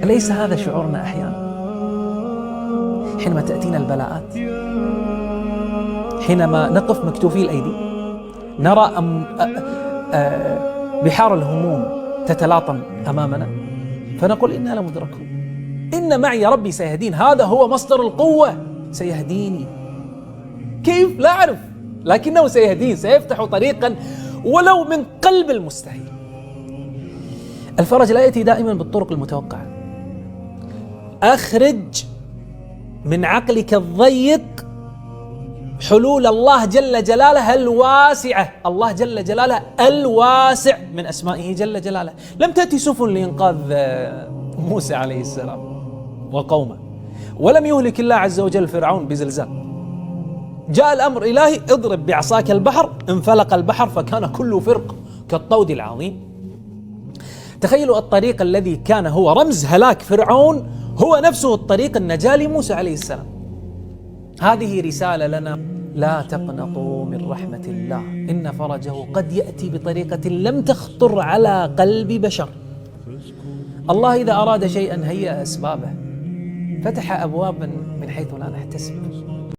أليس هذا شعورنا أحيانا حينما تأتينا البلاءات، حينما نقف مكتوفي الأيدي، نرى بحار الهموم تتلاطم أمامنا، فنقول إنا لمدركون، إن معي ربي سيهدين، هذا هو مصدر القوة، سيهديني. كيف؟ لا أعرف، لكنه سيهدين، سيفتح طريقا ولو من قلب المستحيل. الفرج لا يأتي دائما بالطرق المتوقعة. أخرج من عقلك الضيق حلول الله جل جلاله الواسعة. الله جل جلاله الواسع، من أسمائه جل جلاله. لم تأتي سفن لإنقاذ موسى عليه السلام وقومه، ولم يهلك الله عز وجل فرعون بزلزال. جاء الأمر إلهي، اضرب بعصاك البحر، انفلق البحر فكان كل فرق كالطود العظيم. تخيلوا الطريق الذي كان هو رمز هلاك فرعون هو نفسه الطريق النجاة لموسى عليه السلام. هذه رسالة لنا: لا تقنطوا من رحمة الله، إن فرجه قد يأتي بطريقة لم تخطر على قلب بشر. الله إذا أراد شيئا هيأ أسبابه، فتح أبوابا من حيث لا نحتسب.